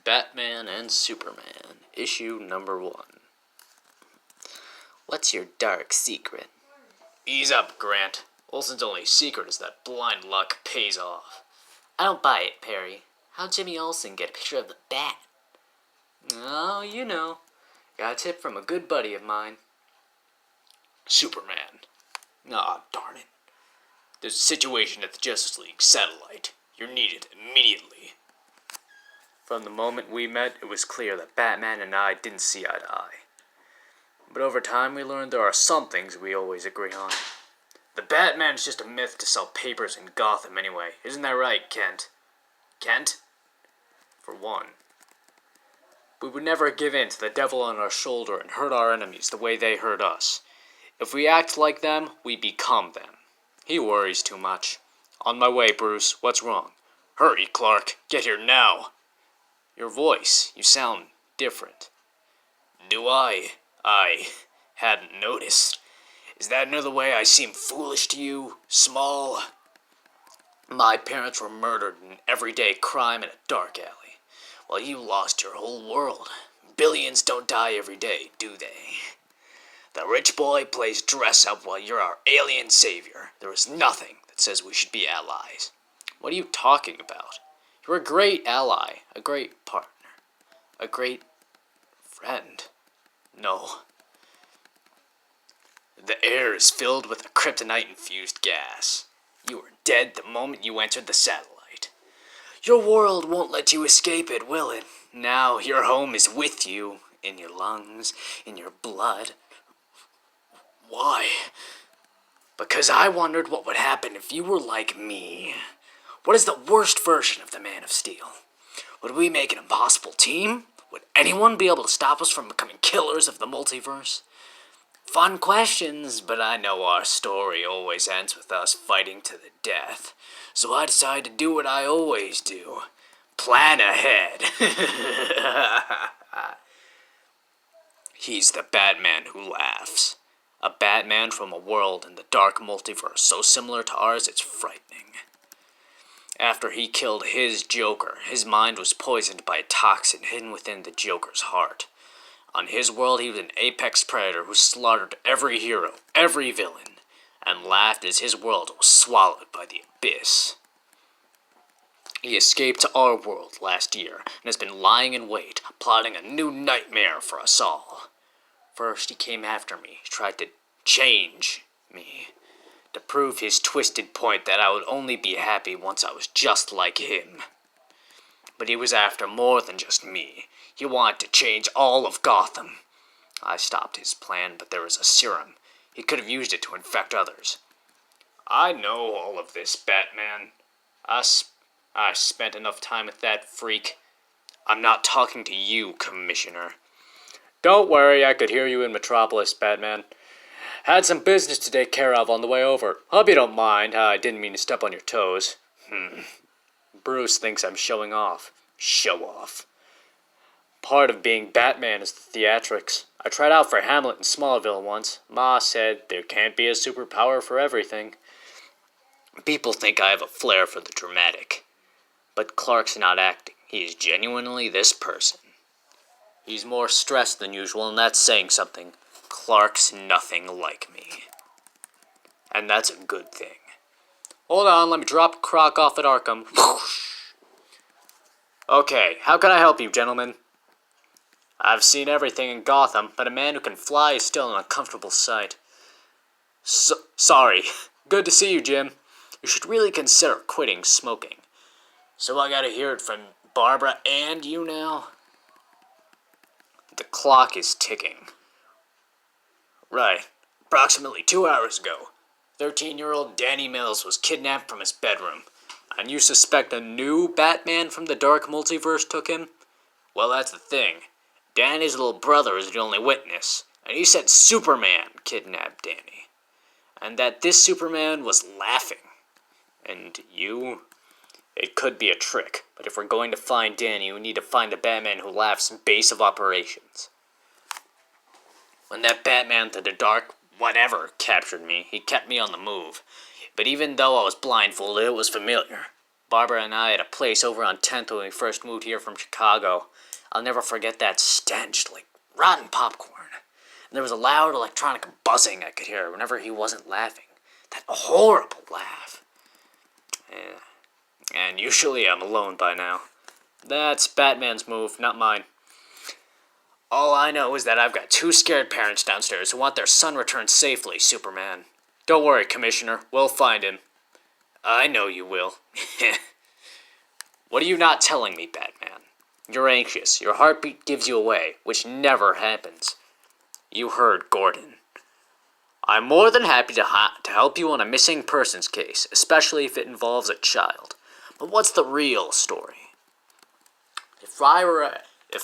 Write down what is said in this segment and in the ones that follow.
Batman and Superman, issue number 1. What's your dark secret? Ease up, Grant. Olsen's only secret is that blind luck pays off. I don't buy it, Perry. How'd Jimmy Olsen get a picture of the bat? Oh, you know. Got a tip from a good buddy of mine. Superman. Aw, darn it. There's a situation at the Justice League satellite. You're needed immediately. From the moment we met, it was clear that Batman and I didn't see eye to eye. But over time, we learned there are some things we always agree on. The Batman's just a myth to sell papers in Gotham anyway. Isn't that right, Kent? Kent? For one. We would never give in to the devil on our shoulder and hurt our enemies the way they hurt us. If we act like them, we become them. He worries too much. On my way, Bruce. What's wrong? Hurry, Clark. Get here now. Your voice. You sound different. Do I? I hadn't noticed. Is that another way I seem foolish to you? Small? My parents were murdered in everyday crime in a dark alley, while you lost your whole world. Billions don't die every day, do they? The rich boy plays dress up while you're our alien savior. There is nothing that says we should be allies. What are you talking about? You're a great ally, a great partner, a great friend. No. The air is filled with a kryptonite-infused gas. You were dead the moment you entered the satellite. Your world won't let you escape it, will it? Now your home is with you, in your lungs, in your blood. Why? Because I wondered what would happen if you were like me. What is the worst version of the Man of Steel? Would we make an impossible team? Would anyone be able to stop us from becoming killers of the multiverse? Fun questions, but I know our story always ends with us fighting to the death. So I decided to do what I always do. Plan ahead. He's the Batman who laughs. A Batman from a world in the dark multiverse so similar to ours it's frightening. After he killed his Joker, his mind was poisoned by a toxin hidden within the Joker's heart. On his world, he was an apex predator who slaughtered every hero, every villain, and laughed as his world was swallowed by the abyss. He escaped to our world last year and has been lying in wait, plotting a new nightmare for us all. First, he came after me, tried to change me, to prove his twisted point that I would only be happy once I was just like him. But he was after more than just me. He wanted to change all of Gotham. I stopped his plan, but there was a serum. He could have used it to infect others. I know all of this, Batman. I spent enough time with that freak. I'm not talking to you, Commissioner. Don't worry, I could hear you in Metropolis, Batman. Had some business to take care of on the way over. Hope you don't mind. I didn't mean to step on your toes. Bruce thinks I'm showing off. Show off. Part of being Batman is the theatrics. I tried out for Hamlet in Smallville once. Ma said there can't be a superpower for everything. People think I have a flair for the dramatic. But Clark's not acting. He is genuinely this person. He's more stressed than usual, and that's saying something. Clark's nothing like me. And that's a good thing. Hold on, let me drop Croc off at Arkham. Okay, how can I help you, gentlemen? I've seen everything in Gotham, but a man who can fly is still an uncomfortable sight. Sorry. Good to see you, Jim. You should really consider quitting smoking. So I gotta hear it from Barbara and you now? The clock is ticking. Right. Approximately 2 hours ago, 13-year-old Danny Mills was kidnapped from his bedroom. And you suspect a new Batman from the dark multiverse took him? Well, that's the thing. Danny's little brother is the only witness, and he said Superman kidnapped Danny. And that this Superman was laughing. And you? It could be a trick, but if we're going to find Danny, we need to find the Batman who laughs base of operations. When that Batman to the dark whatever captured me, he kept me on the move. But even though I was blindfolded, it was familiar. Barbara and I had a place over on 10th when we first moved here from Chicago. I'll never forget that stench, like rotten popcorn. And there was a loud electronic buzzing I could hear whenever he wasn't laughing. That horrible laugh. Yeah. And usually I'm alone by now. That's Batman's move, not mine. All I know is that I've got two scared parents downstairs who want their son returned safely, Superman. Don't worry, Commissioner. We'll find him. I know you will. What are you not telling me, Batman? You're anxious. Your heartbeat gives you away, which never happens. You heard Gordon. I'm more than happy to help you on a missing persons case, especially if it involves a child. But what's the real story? If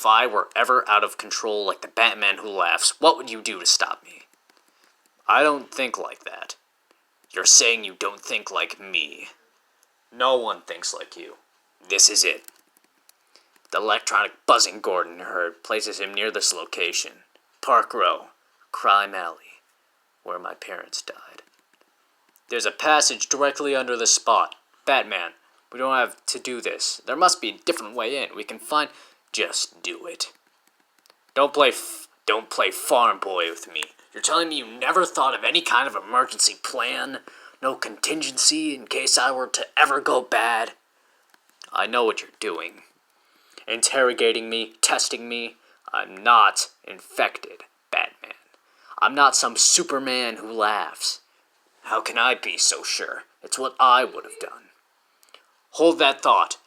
I were ever out of control like the Batman who laughs, what would you do to stop me? I don't think like that. You're saying you don't think like me. No one thinks like you. This is it. The electronic buzzing Gordon heard places him near this location. Park Row, Crime Alley, where my parents died. There's a passage directly under this spot. Batman, we don't have to do this. There must be a different way in. We can find... Just do it. Don't play farm boy with me. You're telling me you never thought of any kind of emergency plan? No contingency in case I were to ever go bad? I know what you're doing. Interrogating me, testing me. I'm not infected, Batman. I'm not some Superman who laughs. How can I be so sure? It's what I would have done. Hold that thought.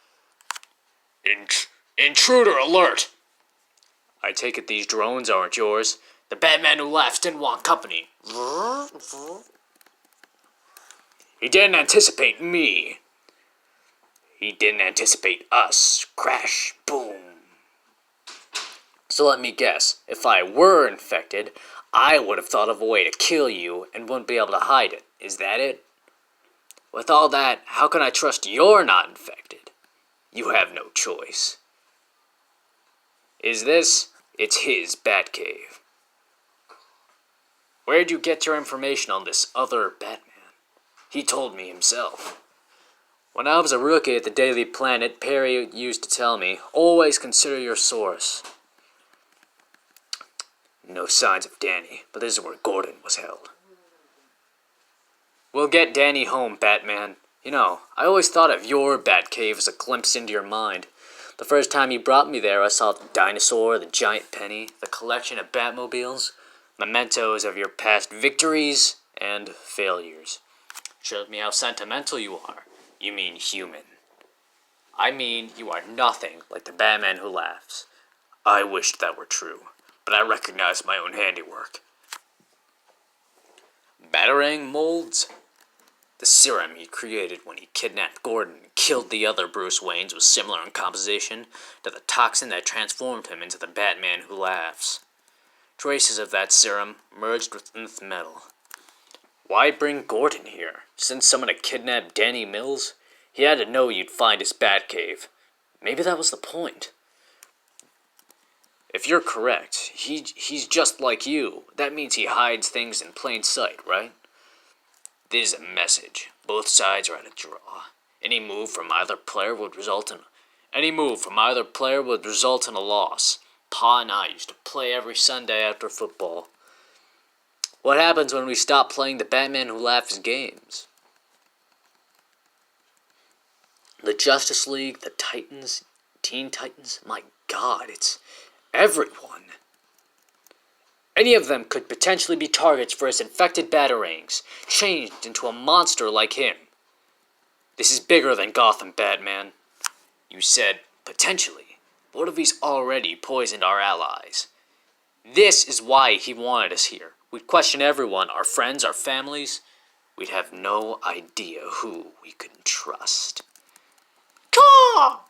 Intruder alert! I take it these drones aren't yours. The Batman who laughs didn't want company. He didn't anticipate me. He didn't anticipate us. Crash. Boom. So let me guess. If I were infected, I would have thought of a way to kill you and wouldn't be able to hide it. Is that it? With all that, how can I trust you're not infected? You have no choice. Is this? It's his Batcave. Where'd you get your information on this other Batman? He told me himself. When I was a rookie at the Daily Planet, Perry used to tell me, always consider your source. No signs of Danny, but this is where Gordon was held. We'll get Danny home, Batman. You know, I always thought of your Batcave as a glimpse into your mind. The first time you brought me there, I saw the dinosaur, the giant penny, the collection of Batmobiles, mementos of your past victories and failures. Showed me how sentimental you are. You mean human. I mean, you are nothing like the Batman who laughs. I wished that were true, but I recognize my own handiwork. Batarang molds? The serum he created when he kidnapped Gordon and killed the other Bruce Waynes was similar in composition to the toxin that transformed him into the Batman who laughs. Traces of that serum merged with nth metal. Why bring Gordon here? Send someone to kidnap Danny Mills? He had to know you'd find his Batcave. Maybe that was the point. If you're correct, he's just like you. That means he hides things in plain sight, right? This is a message. Both sides are at a draw. Any move from either player would result in a loss. Pa and I used to play every Sunday after football. What happens when we stop playing the Batman who laughs games? The Justice League, the Titans, Teen Titans, my God, it's everyone. Any of them could potentially be targets for his infected Batarangs, changed into a monster like him. This is bigger than Gotham, Batman. You said, potentially. What if he's already poisoned our allies? This is why he wanted us here. We'd question everyone, our friends, our families. We'd have no idea who we could trust. Caw!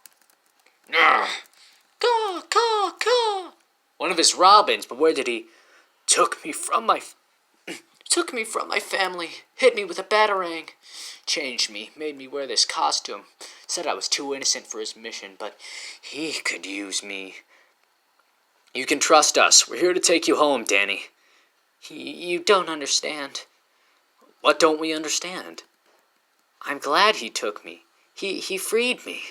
Caw, caw, caw. One of his Robins, but where did he... Took me from my family, hit me with a batarang, changed me, made me wear this costume, said I was too innocent for his mission, but he could use me. You can trust us. We're here to take you home, Danny. You don't understand. What don't we understand? I'm glad he took me. He freed me.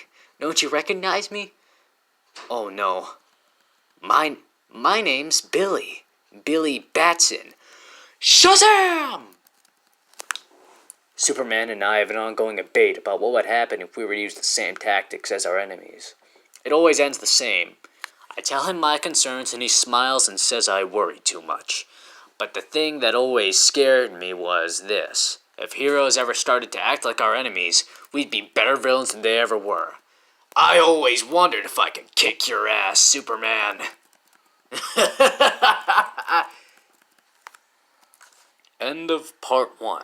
Don't you recognize me? Oh no. My name's Billy. Billy Batson. Shazam! Superman and I have an ongoing debate about what would happen if we were to use the same tactics as our enemies. It always ends the same. I tell him my concerns and he smiles and says I worry too much. But the thing that always scared me was this. If heroes ever started to act like our enemies, we'd be better villains than they ever were. I always wondered if I could kick your ass, Superman. End of part 1.